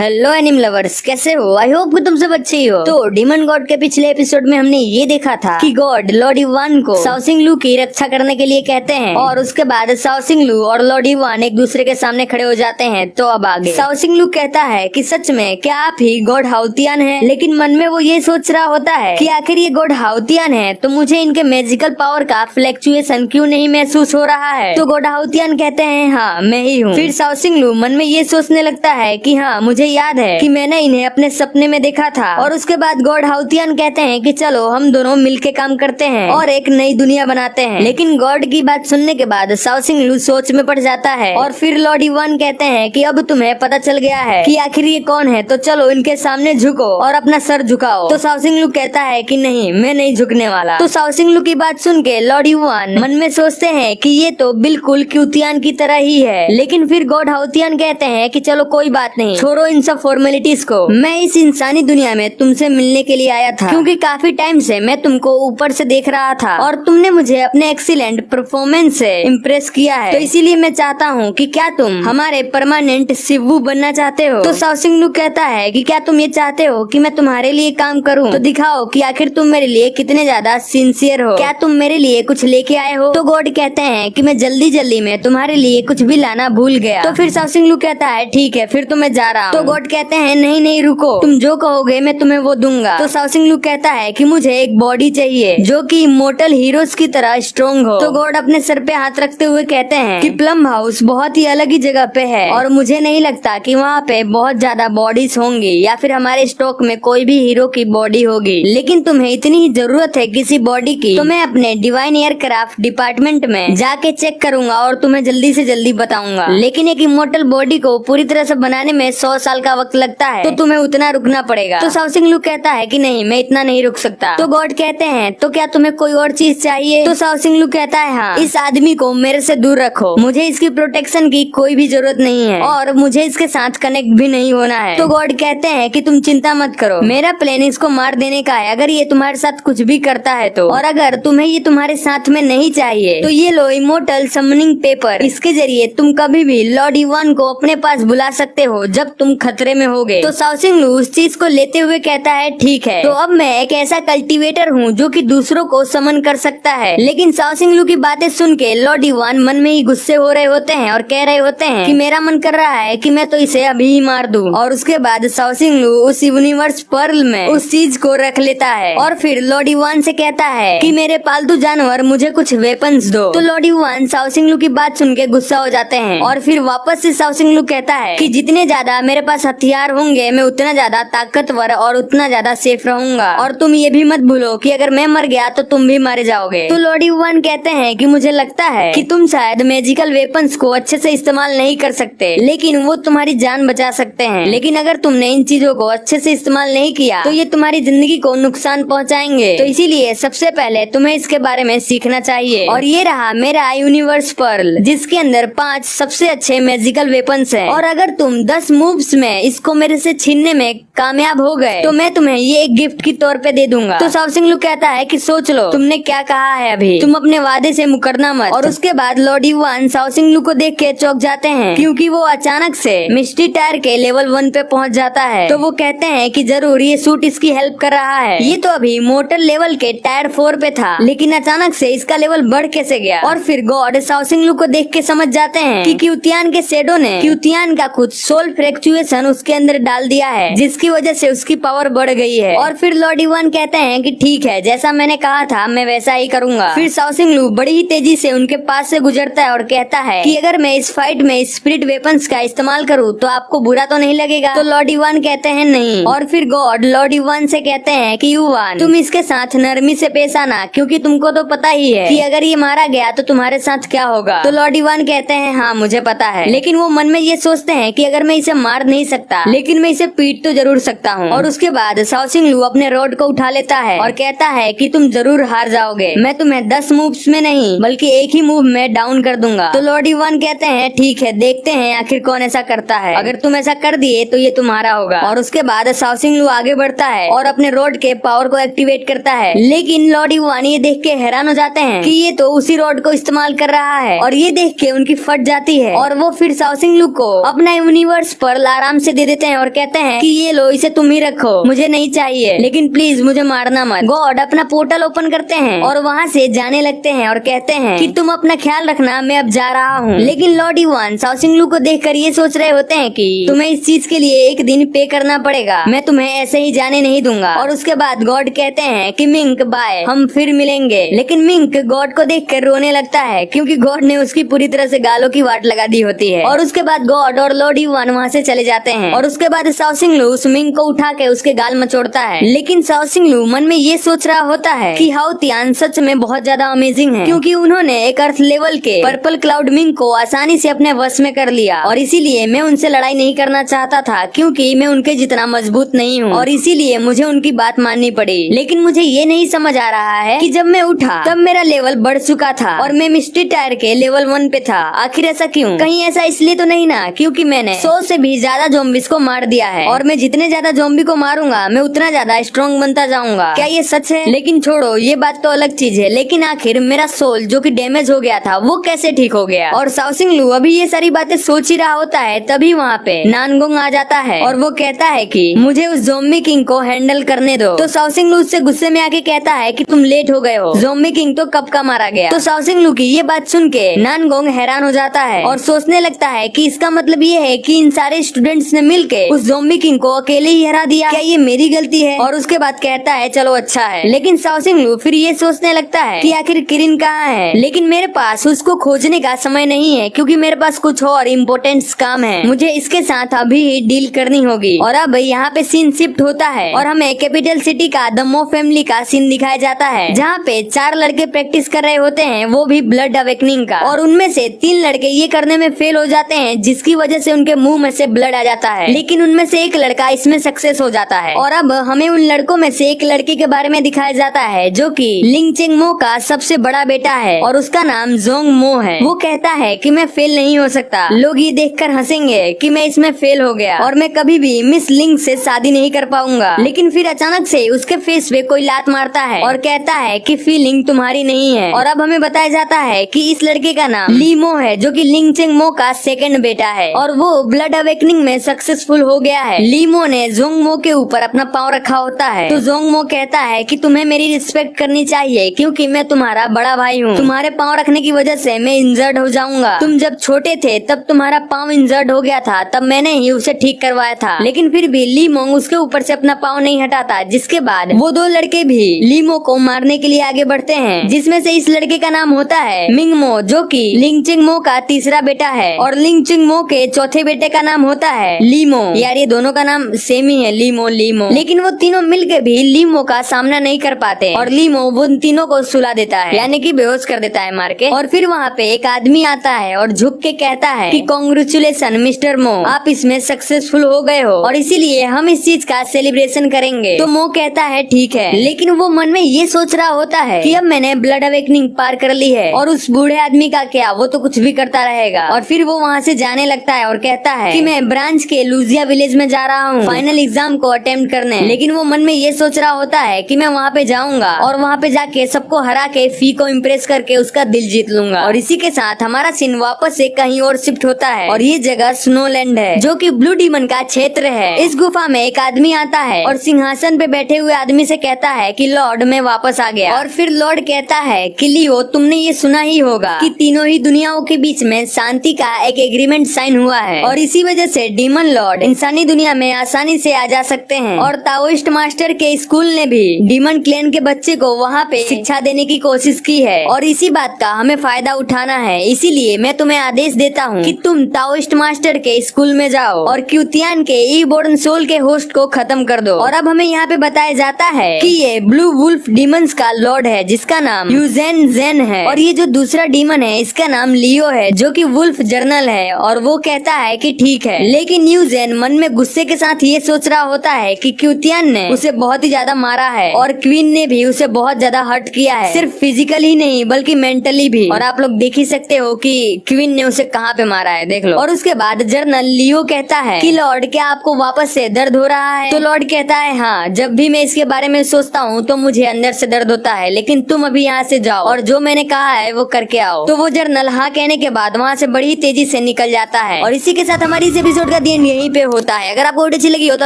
Hello एनिम lovers, कैसे हो? I hope कि तुम सब अच्छे ही हो। तो डीमन गॉड के पिछले एपिसोड में हमने ये देखा था कि गॉड लॉर्ड इवान को शाओ सिंग लू की रक्षा करने के लिए कहते हैं और उसके बाद शाओ सिंग लू और लॉर्ड इवान एक दूसरे के सामने खड़े हो जाते हैं। तो अब आगे शाओ सिंग लू कहता है कि सच में क्या आप ही गॉड हाउतियान हैं? लेकिन मन में वो ये सोच रहा होता है कि आखिर ये गॉड हाउतियान है तो मुझे इनके मैजिकल पावर का फ्लक्चुएशन क्यों नहीं महसूस हो रहा है? तो गॉड हाउतियान कहते हैं हाँ मैं ही हूँ। फिर शाओ सिंग लू मन में ये सोचने लगता है कि हाँ मुझे याद है कि मैंने इन्हें अपने सपने में देखा था। और उसके बाद गॉड हाउतियान कहते हैं कि चलो हम दोनों मिलके काम करते हैं और एक नई दुनिया बनाते हैं। लेकिन गॉड की बात सुनने के बाद शाओ सिंग लू सोच में पड़ जाता है और फिर लॉर्ड इवान कहते हैं कि अब तुम्हें पता चल गया है कि आखिर ये कौन है, तो चलो इनके सामने झुको और अपना सर झुकाओ। तो शाओ सिंग लू कहता है कि नहीं, मैं नहीं झुकने वाला। तो शाओ सिंग लू की बात सुन के लॉर्ड इवान मन में सोचते हैं कि ये तो बिल्कुल क्यूतियान की तरह ही है। लेकिन फिर गॉड हाउतियान कहते हैं कि चलो कोई बात नहीं, छोड़ो इन सब फॉर्मेलिटीज को। मैं इस इंसानी दुनिया में तुमसे मिलने के लिए आया था क्योंकि काफी टाइम से मैं तुमको ऊपर से देख रहा था और तुमने मुझे अपने एक्सीलेंट परफॉर्मेंस से इम्प्रेस किया है। तो इसीलिए मैं चाहता हूँ कि क्या तुम हमारे परमानेंट शिवू बनना चाहते हो? तो शाओ सिंग लू कहता है कि क्या तुम ये चाहते हो कि मैं तुम्हारे लिए काम करूँ? तो दिखाओ कि आखिर तुम मेरे लिए कितने ज्यादा सिंसियर हो। क्या तुम मेरे लिए कुछ लेके आए हो? तो गॉड कहते हैं कि मैं जल्दी जल्दी में तुम्हारे लिए कुछ भी लाना भूल गया। तो फिर शाओ सिंग लू कहता है ठीक है फिर तो मैं जा रहा हूँ। तो गॉड कहते हैं नहीं नहीं रुको, तुम जो कहोगे मैं तुम्हें वो दूंगा। तो शाओ सिंग लू कहता है कि मुझे एक बॉडी चाहिए जो कि इमोर्टल हीरोज की तरह स्ट्रॉन्ग हो। तो गॉड अपने सर पे हाथ रखते हुए कहते हैं कि प्लम हाउस बहुत ही अलग ही जगह पे है और मुझे नहीं लगता कि वहाँ पे बहुत ज्यादा बॉडीज होंगी या फिर हमारे स्टॉक में कोई भी हीरो की बॉडी होगी। लेकिन तुम्हें इतनी ही जरूरत है किसी बॉडी की तो मैं अपने डिवाइन एयरक्राफ्ट डिपार्टमेंट में जाके चेक करूंगा और तुम्हें जल्दी से जल्दी बताऊंगा। लेकिन एक इमोर्टल बॉडी को पूरी तरह से बनाने में 100 साल का वक्त लगता है तो तुम्हें उतना रुकना पड़ेगा। तो शाओ सिंग लू कहता है कि नहीं मैं इतना नहीं रुक सकता। तो गॉड कहते हैं तो क्या तुम्हें कोई और चीज चाहिए? तो शाओ सिंग लू कहता है हाँ, इस आदमी को मेरे से दूर रखो, मुझे इसकी प्रोटेक्शन की कोई भी जरूरत नहीं है और मुझे इसके साथ कनेक्ट भी नहीं होना है। तो गॉड कहते हैं कि तुम चिंता मत करो, मेरा प्लान इसको मार देने का है अगर ये तुम्हारे साथ कुछ भी करता है तो। और अगर तुम्हें ये तुम्हारे साथ में नहीं चाहिए तो ये लो इमोर्टल समनिंग पेपर, इसके जरिए तुम कभी भी लॉर्ड इवान को अपने पास बुला सकते हो जब तुम खतरे में होगे। तो शाओ सिंग लू उस चीज को लेते हुए कहता है ठीक है, तो अब मैं एक ऐसा कल्टीवेटर हूँ जो कि दूसरों को समन कर सकता है। लेकिन शाओ सिंग लू की बातें सुन के लॉर्ड इवान मन में ही गुस्से हो रहे होते हैं और कह रहे होते हैं कि मेरा मन कर रहा है कि मैं तो इसे अभी ही मार दूं। और उसके बाद शाओ सिंग लू उस यूनिवर्स पर्ल में उस चीज को रख लेता है और फिर लॉर्ड इवान से कहता है कि मेरे पालतू जानवर मुझे कुछ वेपन्स दो। तो लॉर्ड इवान शाओ सिंग लू की बात सुन के गुस्सा हो जाते हैं और फिर वापस से शाओ सिंग लू कहता है कि जितने ज्यादा मेरे पास हथियार होंगे मैं उतना ज्यादा ताकतवर और उतना ज्यादा सेफ रहूंगा और तुम ये भी मत भूलो कि अगर मैं मर गया तो तुम भी मारे जाओगे। तो लॉर्ड इवान कहते हैं कि मुझे लगता है कि तुम शायद मैजिकल वेपन्स को अच्छे से इस्तेमाल नहीं कर सकते लेकिन वो तुम्हारी जान बचा सकते हैं। लेकिन अगर तुमने इन चीजों को अच्छे से इस्तेमाल नहीं किया तो ये तुम्हारी जिंदगी को नुकसान पहुंचाएंगे। तो इसीलिए सबसे पहले तुम्हें इसके बारे में सीखना चाहिए। और ये रहा मेरा यूनिवर्स पर्ल जिसके अंदर 5 सबसे अच्छे मैजिकल वेपन्स हैं और अगर तुम 10 मूव्स में इसको मेरे से छीनने में कामयाब हो गए तो मैं तुम्हें ये एक गिफ्ट के तौर पे दे दूंगा। तो शाओ सिंग लू कहता है कि सोच लो तुमने क्या कहा है, अभी तुम अपने वादे से मुकरना मत। और उसके बाद लॉर्ड इवान शाओ सिंग लू को देख के चौंक जाते हैं क्योंकि वो अचानक से मिस्टी टायर के लेवल 1 पे पहुंच जाता है। तो वो कहते हैं कि जरूर ये सूट इसकी हेल्प कर रहा है, ये तो अभी मोटर लेवल के टायर 4 पे था लेकिन अचानक से इसका लेवल बढ़ कैसे गया। और फिर गॉड शाओ सिंग लू को देख के समझ जाते हैं कि क्यूतियान के शेडो ने क्यूतियान का कुछ सोल फ्लक्चुएशन उसके अंदर डाल दिया है जिसकी वजह से उसकी पावर बढ़ गई है। और फिर लॉर्ड इवान कहते हैं कि ठीक है जैसा मैंने कहा था मैं वैसा ही करूंगा। फिर शाओ सिंग लू बड़ी ही तेजी से उनके पास से गुजरता है और कहता है कि अगर मैं इस फाइट में स्पिरिट वेपन्स का इस्तेमाल करूँ तो आपको बुरा तो नहीं लगेगा? तो लॉर्ड इवान कहते हैं नहीं। और फिर गॉड लॉर्ड इवान से कहते हैं कि इवान तुम इसके साथ नरमी से पेश आना क्योंकि तुमको तो पता ही है कि अगर ये मारा गया तो तुम्हारे साथ क्या होगा। तो लॉर्ड इवान कहते हैं हाँ मुझे पता है, लेकिन वो मन में ये सोचते हैं कि अगर मैं इसे मार नहीं सकता लेकिन मैं इसे पीट तो जरूर सकता हूँ। और उसके बाद शाओ सिंग लू अपने रोड को उठा लेता है और कहता है कि तुम जरूर हार जाओगे, मैं तुम्हें 10 मूव्स में नहीं बल्कि एक ही मूव में डाउन कर दूंगा। तो लॉर्ड इवान कहते हैं ठीक है देखते हैं आखिर कौन ऐसा करता है, अगर तुम ऐसा कर दिए तो ये तुम्हारा होगा। और उसके बाद शाओ सिंग लू आगे बढ़ता है और अपने रोड के पावर को एक्टिवेट करता है। लेकिन लॉर्ड इवान ये देख के हैरान हो जाते हैं कि ये तो उसी रोड को इस्तेमाल कर रहा है और ये देख के उनकी फट जाती है और वो फिर शाओ सिंग लू को अपना यूनिवर्स पर आराम से दे देते हैं और कहते हैं कि ये लो, इसे तुम ही रखो, मुझे नहीं चाहिए, लेकिन प्लीज मुझे मारना मत। गॉड अपना पोर्टल ओपन करते हैं और वहाँ से जाने लगते हैं और कहते हैं कि तुम अपना ख्याल रखना, मैं अब जा रहा हूँ। लेकिन लॉर्ड इवान शाओसिंग को देखकर ये सोच रहे होते हैं कि तुम्हें इस चीज के लिए एक दिन पे करना पड़ेगा, मैं तुम्हें ऐसे ही जाने नहीं दूंगा। और उसके बाद गॉड कहते हैं कि मिंक बाय, हम फिर मिलेंगे। लेकिन मिंक गॉड को देखकर रोने लगता है क्योंकि गॉड ने उसकी पूरी तरह से गालों की वाट लगा दी होती है। और उसके बाद गॉड और लॉर्ड इवान वहाँ से चले जाते हैं और उसके बाद शाओसिंग लू उस मिंक को उठा के उसके गाल मचोड़ता है। लेकिन शाओसिंग लू मन में ये सोच रहा होता है कि हाउ तियान सच में बहुत ज्यादा अमेजिंग है, क्योंकि उन्होंने एक अर्थ लेवल के पर्पल क्लाउड मिंक को आसानी से अपने वश में कर लिया। और इसीलिए मैं उनसे लड़ाई नहीं करना चाहता था क्योंकि मैं उनके जितना मजबूत नहीं हूँ और इसीलिए मुझे उनकी बात माननी पड़ी। लेकिन मुझे ये नहीं समझ आ रहा है कि जब मैं उठा तब मेरा लेवल बढ़ चुका था और मैं मिस्ट्री टायर के लेवल 1 पे था। आखिर ऐसा क्यों? कहीं ऐसा इसलिए तो नहीं ना क्योंकि मैंने 100 से भी ज्यादा ज़ॉम्बीज़ को मार दिया है और मैं जितने ज्यादा ज़ॉम्बी को मारूंगा मैं उतना ज्यादा स्ट्रॉन्ग बनता जाऊंगा। क्या ये सच है? लेकिन छोड़ो, ये बात तो अलग चीज है। लेकिन आखिर मेरा सोल जो कि डैमेज हो गया था वो कैसे ठीक हो गया? और शाओसिंग लू अभी ये सारी बातें सोच ही रहा होता है तभी वहाँ पे नानगोंग आ जाता है और वो कहता है कि मुझे उस ज़ॉम्बी किंग को हैंडल करने दो। तो शाओसिंग लू उससे गुस्से में आके कहता है कि तुम लेट हो गए हो, ज़ॉम्बी किंग तो कब का मारा गया। तो शाओसिंग लू की ये बात सुन के नानगोंग हैरान हो जाता है और सोचने लगता है कि इसका मतलब ये है कि इन सारे स्टूडेंट्स ने मिलके उस ज़ॉम्बी किंग को अकेले ही हरा दिया, क्या ये मेरी गलती है? और उसके बाद कहता है चलो अच्छा है। लेकिन शाओसिंग लू फिर ये सोचने लगता है कि आखिर किरिन कहाँ है, लेकिन मेरे पास उसको खोजने का समय नहीं है क्योंकि मेरे पास कुछ और इम्पोर्टेंट काम है, मुझे इसके साथ अभी ही डील करनी होगी। और अब यहाँ पे सीन शिफ्ट होता है और हमें कैपिटल सिटी का द मो फैमिली का सीन दिखाया जाता है जहाँ पे 4 लड़के प्रैक्टिस कर रहे होते हैं, वो भी ब्लड अवेकनिंग का। और उनमें से 3 लड़के ये करने में फेल हो जाते हैं जिसकी वजह से उनके मुंह में से ब्लड आ जाता है। लेकिन उनमें से एक लड़का इसमें सक्सेस हो जाता है। और अब हमें उन लड़कों में से एक लड़के के बारे में दिखाया जाता है जो कि लिंग चेंग मो का सबसे बड़ा बेटा है और उसका नाम जोंग मो है। वो कहता है कि मैं फेल नहीं हो सकता, लोग ये देखकर हंसेंगे कि मैं इसमें फेल हो गया और मैं कभी भी मिस लिंग से शादी नहीं कर पाऊंगा। लेकिन फिर अचानक से उसके फेस पे कोई लात मारता है और कहता है कि फीलिंग तुम्हारी नहीं है। और अब हमें बताया जाता है कि इस लड़के का नाम ली मो है जो कि लिंग चेंग मो का सेकंड बेटा है और वो ब्लड अवेकनिंग में सक्सेसफुल हो गया है। ली मो ने जोंग मो के ऊपर अपना पाँव रखा होता है तो जोंग मो कहता है कि तुम्हें मेरी रिस्पेक्ट करनी चाहिए क्योंकि मैं तुम्हारा बड़ा भाई हूँ, तुम्हारे पाँव रखने की वजह से मैं इंजर्ड हो जाऊंगा। तुम जब छोटे थे तब तुम्हारा पाँव इंजर्ड हो गया था, तब मैंने ही उसे ठीक करवाया था। लेकिन फिर भी ली मोंग उसके ऊपर से अपना पाँव नहीं हटाता, जिसके बाद वो 2 लड़के भी ली मो को मारने के लिए आगे बढ़ते हैं, जिसमें से इस लड़के का नाम होता है मिंग मो जो कि लिंग चिंग मो का तीसरा बेटा है और लिंग चिंग मो के चौथे बेटे का नाम होता है ली मो। यार ये दोनों का नाम सेम ही है, ली मो। लेकिन वो तीनों मिलके भी ली मो का सामना नहीं कर पाते और ली मो वो तीनों को सुला देता है, यानी कि बेहोश कर देता है मार के। और फिर वहाँ पे एक आदमी आता है और झुक के कहता है कि कांग्रेचुलेशन मिस्टर मो, आप इसमें सक्सेसफुल हो गए हो और इसीलिए हम इस चीज का सेलिब्रेशन करेंगे। तो मो कहता है ठीक है, लेकिन वो मन में ये सोच रहा होता है कि अब मैंने ब्लड अवेकनिंग पार कर ली है और उस बूढ़े आदमी का क्या, वो तो कुछ भी करता रहेगा। और फिर वो वहाँ से जाने लगता है और कहता है कि मैं ब्रांच के लूजिया विलेज में जा रहा हूँ फाइनल एग्जाम को अटेम्प्ट करने। लेकिन वो मन में ये सोच रहा होता है कि मैं वहाँ पे जाऊंगा और वहाँ पे जाके सबको हरा के फी को इम्प्रेस करके उसका दिल जीत लूंगा। और इसी के साथ हमारा सीन वापस से कहीं और शिफ्ट होता है और ये जगह स्नोलैंड है जो कि ब्लू डीमन का क्षेत्र है। इस गुफा में एक आदमी आता है और सिंहासन पे बैठे हुए आदमी से कहता है कि लॉर्ड मैं वापस आ गया। और फिर लॉर्ड कहता है कि लियो तुमने ये सुना ही होगा कि तीनों ही दुनियाओं के बीच में शांति का एक एग्रीमेंट साइन हुआ है और इसी वजह से डीमन लॉर्ड इंसानी दुनिया में आसानी से आ जा सकते हैं। और ताओइस्ट मास्टर के स्कूल ने भी डीमन क्लैन के बच्चे को वहाँ पे शिक्षा देने की कोशिश की है और इसी बात का हमें फायदा उठाना है। इसीलिए मैं तुम्हें आदेश देता हूँ कि तुम ताओइस्ट मास्टर के स्कूल में जाओ और क्यूतियान के ई बोर्न सोल के होस्ट को खत्म कर दो। और अब हमें यहाँ पे बताया जाता है कि ये ब्लू वुल्फ डीमंस का लॉर्ड है जिसका नाम यूजेन जेन है और ये जो दूसरा डीमन है इसका नाम लियो है जो कि वुल्फ जर्नल है। और वो कहता है कि ठीक है, लेकिन यूजेन मन में गुस्से के साथ ये सोच रहा होता है कि क्यूतियान ने उसे बहुत ही ज्यादा मारा है और क्वीन ने भी उसे बहुत ज्यादा हर्ट किया है, सिर्फ फिजिकली ही नहीं बल्कि मेंटली भी। और आप लोग देख ही सकते हो कि क्वीन ने उसे कहाँ पे मारा है, देख लो। और उसके बाद जर्नल लियो कहता है कि लॉर्ड क्या आपको वापस से दर्द हो रहा है? तो लॉर्ड कहता है हाँ, जब भी मैं इसके बारे में सोचता हूँ तो मुझे अंदर से दर्द होता है, लेकिन तुम अभी यहाँ से जाओ और जो मैंने कहा है वो करके आओ। तो वो जर्नल हाँ कहने के बाद वहाँ से बड़ी तेजी से निकल जाता है। और इसी के साथ हमारी इस एपिसोड एपिसोड का दिन यहीं पे होता है। अगर आपको वीडियो अच्छी लगी हो तो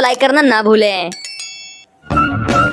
लाइक करना ना भूलें।